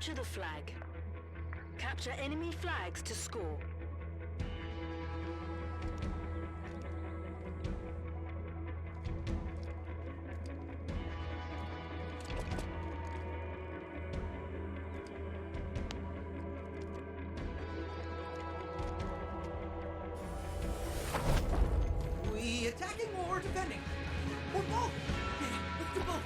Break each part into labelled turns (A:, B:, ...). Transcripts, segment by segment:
A: Capture the flag. Capture enemy flags to score.
B: We attacking or defending? Or both? Yeah, let's do both.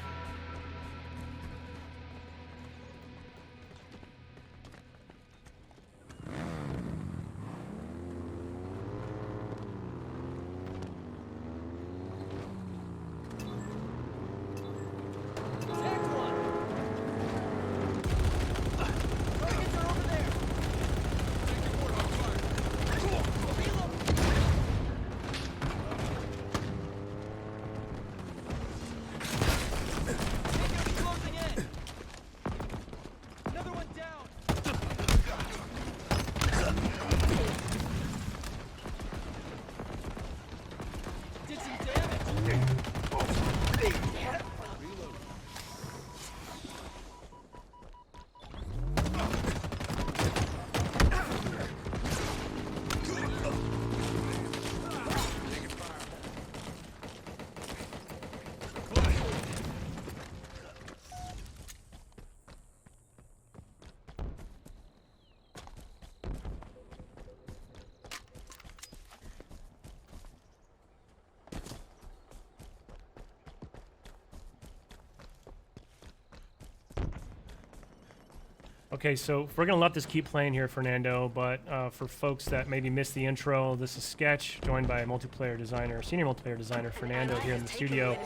C: Okay, so we're gonna let this keep playing here, Fernando, but for folks that maybe missed the intro, this is Sketch, joined by multiplayer designer, senior multiplayer designer Fernando here in the studio,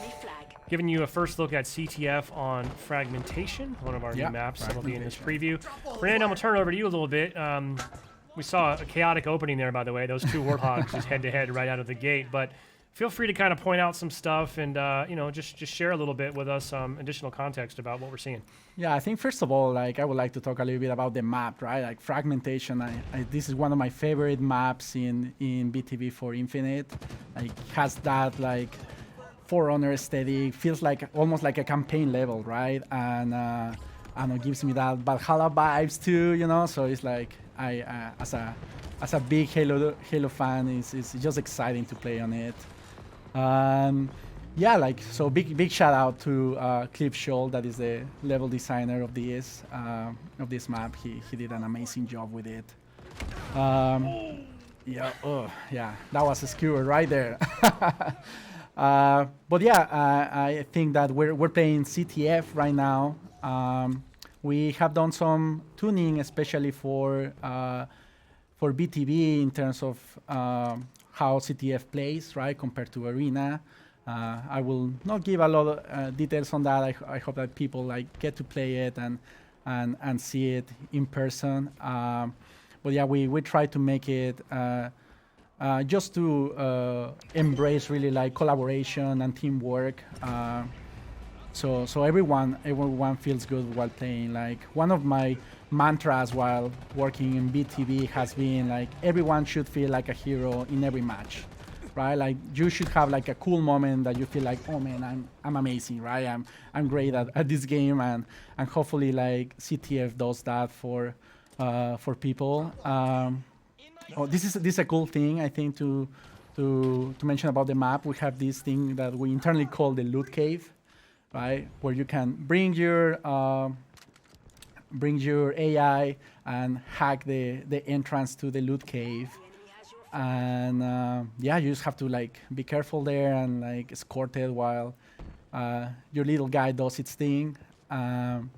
C: giving you a first look at CTF on Fragmentation, one of our new maps that'll be in this preview. Fernando, I'm gonna turn it over to you a little bit. We saw a chaotic opening there, by the way, those two Warthogs just head-to-head right out of the gate, but feel free to kind of point out some stuff and, you know, just share a little bit with us some additional context about what we're seeing.
D: Yeah, I think first of all, like I would like to talk a little bit about the map, right? Like Fragmentation, this is one of my favorite maps in BTV for Infinite. Like has that like Forerunner aesthetic, feels like almost like a campaign level, right? And I don't know, gives me that Valhalla vibes too, you know. So it's like as a big Halo fan, it's just exciting to play on it. Yeah, like so big shout out to Cliff Scholl, that is the level designer of this map. He did an amazing job with it. Yeah, yeah, that was a skewer right there. But yeah, I think that we're playing CTF right now. We have done some tuning, especially for BTV in terms of how CTF plays, right, compared to Arena. I will not give a lot of details on that. I hope that people like get to play it and see it in person. But yeah, we try to make it just to embrace really like collaboration and teamwork. So everyone feels good while playing. Like one of my mantras while working in BTV has been like everyone should feel like a hero in every match, right? Like you should have like a cool moment that you feel like, oh man, I'm amazing, right? I'm great at this game, and hopefully like CTF does that for people. Oh, this is a cool thing I think to mention about the map. We have this thing that we internally call the loot cave, right? Where you can bring your AI and hack the entrance to the loot cave, and yeah, you just have to like be careful there and like escort it while your little guy does its thing.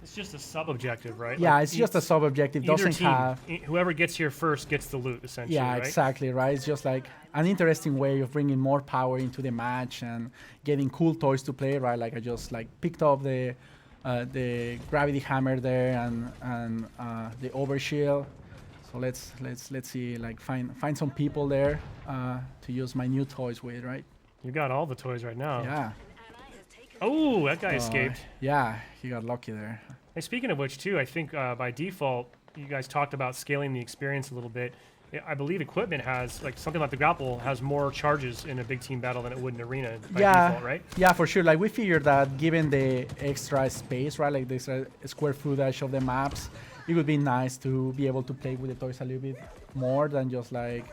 C: It's just a sub-objective, right?
D: Yeah,
C: like
D: it's just a sub-objective. Doesn't
C: team,
D: have
C: whoever gets here first gets the loot, essentially.
D: Yeah,
C: right?
D: exactly, right? It's just like an interesting way of bringing more power into the match and getting cool toys to play, right? Like I just like picked up the gravity hammer there and the overshield. So let's see, like find some people there to use my new toys with, right?
C: You got all the toys right now.
D: Yeah.
C: Oh, that guy escaped.
D: Yeah, he got lucky there.
C: Hey, speaking of which, too, I think by default, you guys talked about scaling the experience a little bit. I believe equipment has, like something like the grapple, has more charges in a big team battle than it would in arena by default, right?
D: Yeah, for sure. Like we figured that given the extra space, right, like the extra square footage of the maps, it would be nice to be able to play with the toys a little bit more than just like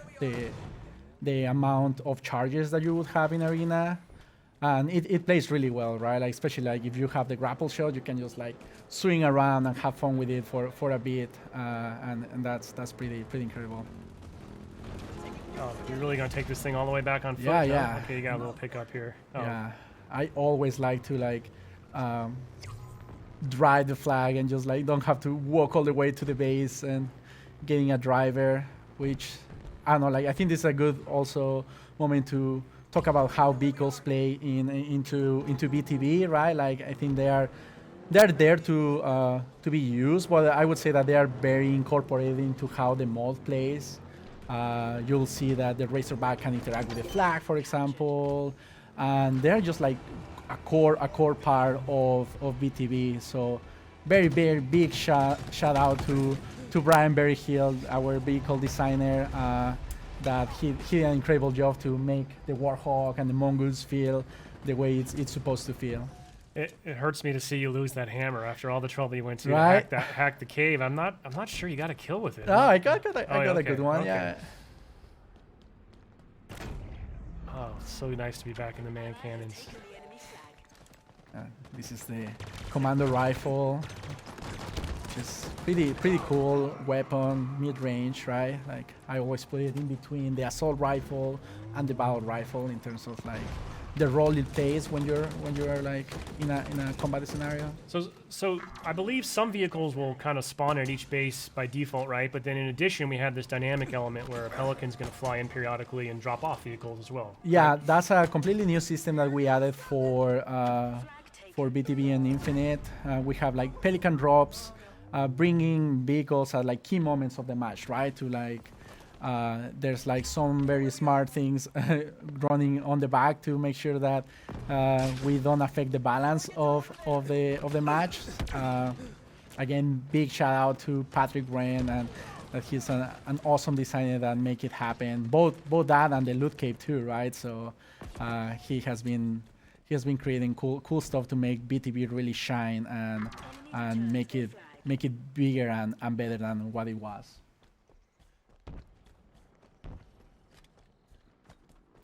D: the amount of charges that you would have in arena. And it plays really well, right? Like especially like if you have the grapple shot, you can just like swing around and have fun with it for a bit, and that's pretty incredible.
C: Oh, you're really gonna take this thing all the way back on foot?
D: Yeah,
C: now?
D: yeah.
C: Okay, you got a little pickup here. Oh.
D: Yeah, I always like to like drive the flag and just like don't have to walk all the way to the base and getting a driver, which I don't know. Like I think this is a good also moment to talk about how vehicles play into BTB, right? Like I think they're there to be used, but I would say that they are very incorporated into how the mod plays. You'll see that the Razorback can interact with the flag, for example, and they're just like a core part of BTB. So very big shout out to Brian Berryhill, our vehicle designer. That he did an incredible job to make the Warhawk and the Mongoose feel the way it's supposed to feel.
C: It hurts me to see you lose that hammer after all the trouble you went to
D: Right?
C: hack the cave. I'm not sure you got a kill with it.
D: Oh, I got a
C: okay,
D: good one.
C: okay.
D: Yeah.
C: Oh, it's so nice to be back in the man cannons.
D: This is the Commando rifle. Just pretty cool weapon, mid-range, right? Like I always put it in between the assault rifle and the battle rifle in terms of like the role it plays when you're like in a combat scenario.
C: So I believe some vehicles will kind of spawn at each base by default, right? But then in addition, we have this dynamic element where a Pelican's going to fly in periodically and drop off vehicles as well.
D: Yeah, that's a completely new system that we added for BTB and Infinite. We have like Pelican drops. Bringing vehicles at like key moments of the match, right? To like, there's like some very smart things running on the back to make sure that we don't affect the balance of the match. Again, big shout out to Patrick Wren, and that he's an awesome designer that make it happen. Both that and the loot cave too, right? So he has been creating cool stuff to make BTB really shine and make it bigger and better than what it was.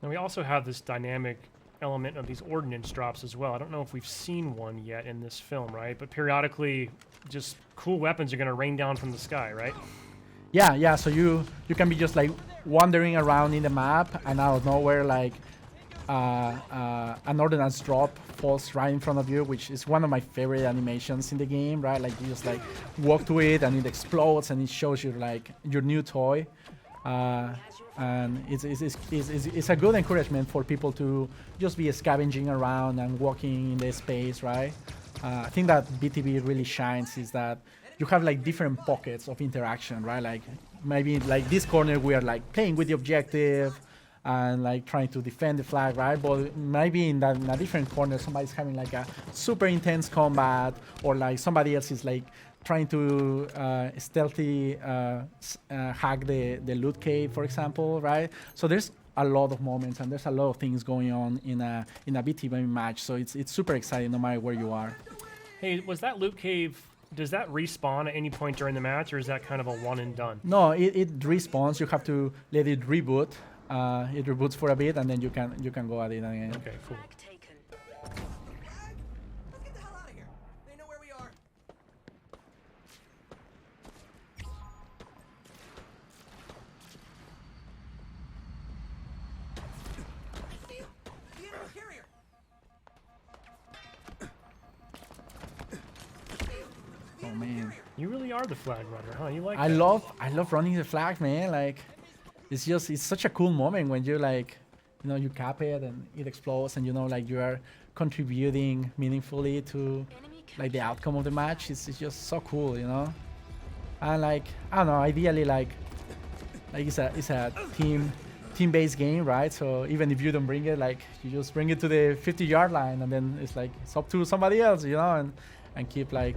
C: And we also have this dynamic element of these ordnance drops as well. I don't know if we've seen one yet in this film, right? But periodically, just cool weapons are going to rain down from the sky, right?
D: Yeah. So you can be just like wandering around in the map, and out of nowhere, like an ordnance drop falls right in front of you, which is one of my favorite animations in the game, right? Like you just like walk to it and it explodes and it shows you like your new toy, and it's a good encouragement for people to just be scavenging around and walking in the space, right? I think that BTB really shines is that you have like different pockets of interaction, right? Like maybe like this corner we are like playing with the objective and like trying to defend the flag, right? But maybe in a different corner, somebody's having like a super intense combat, or like somebody else is like trying to stealthy hack the loot cave, for example, right? So there's a lot of moments and there's a lot of things going on in a BTB match. So it's super exciting no matter where you are.
C: Hey, was that loot cave? Does that respawn at any point during the match, or is that kind of a one and done?
D: No, it respawns. You have to let it reboot. It reboots for a bit, and then you can go at it again.
C: Okay, cool.
B: Let's get the hell out of here. They know where we are. I see him. The enemy carrier.
D: Oh man,
C: You really are the flag runner, huh? You like
D: I
C: that?
D: love running the flag, man. Like it's such a cool moment when you like, you know, you cap it and it explodes, and you know, like you are contributing meaningfully to like the outcome of the match. It's just so cool, you know. And like I don't know, ideally like it's a team-based game, right? So even if you don't bring it, like you just bring it to the 50-yard line, and then it's like it's up to somebody else, you know, and keep like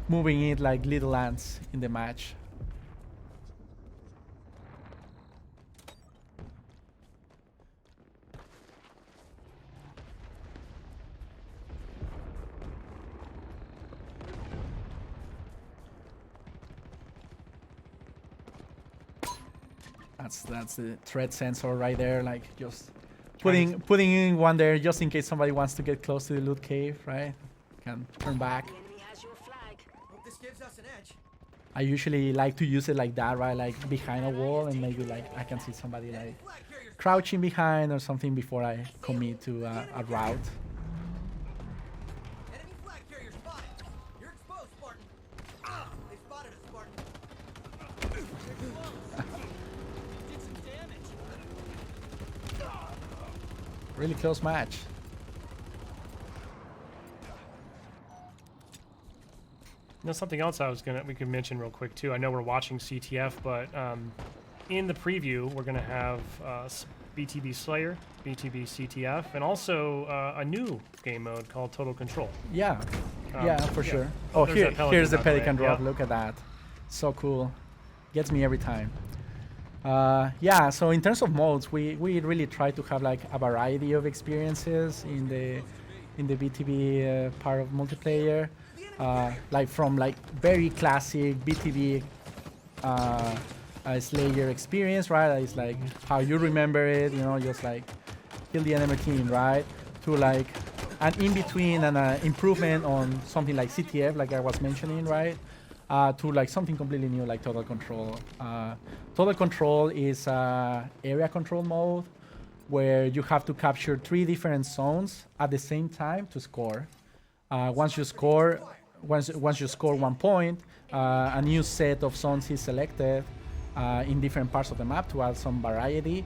D: moving it like little ants in the match. That's the threat sensor right there. Like just putting in one there just in case somebody wants to get close to the loot cave, right? Can turn back.
A: The enemy has your flag.
B: Hope this gives us an edge.
D: I usually like to use it like that, right? Like behind a wall, and maybe like I can see somebody like
B: Flag carriers.
D: crouching behind or something before I commit to a route.
B: Enemy flag carrier spotted. You're exposed, Spartan. Ah, they spotted us, Spartan. Did some damage.
D: Really close match.
C: You know, something else we could mention real quick too. I know we're watching CTF, but in the preview we're gonna have BTB Slayer, BTB CTF, and also a new game mode called Total Control.
D: Yeah, yeah, for
C: yeah.
D: sure. Oh,
C: There's that Pelican,
D: here's the
C: by the way.
D: Pelican drop.
C: Yep.
D: Look at that. So cool. Gets me every time. Yeah, so in terms of modes, we really try to have like a variety of experiences in the BTB part of multiplayer. Like from like very classic BTB Slayer experience, right? It's like how you remember it, you know, just like kill the enemy team, right? To like an in-between and an improvement on something like CTF, like I was mentioning, right? To like something completely new like Total Control. Total Control is area control mode where you have to capture 3 different zones at the same time to score. Once you score 1 point, a new set of zones is selected in different parts of the map to add some variety.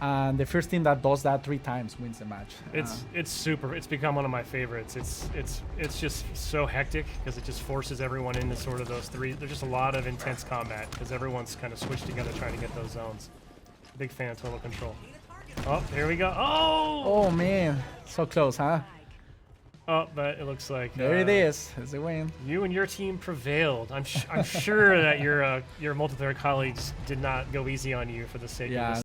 D: And the first team that does that 3 times wins the match.
C: It's become one of my favorites. It's just so hectic because it just forces everyone into sort of those 3. There's just a lot of intense combat because everyone's kind of switched together trying to get those zones. Big fan of Total Control. Oh, here we go. Oh!
D: Oh man, so close, huh?
C: Oh, but it looks like
D: There it is. It's a win.
C: you and your team prevailed. I'm sure that your multiplayer colleagues did not go easy on you for the sake of
D: Yeah.
C: this.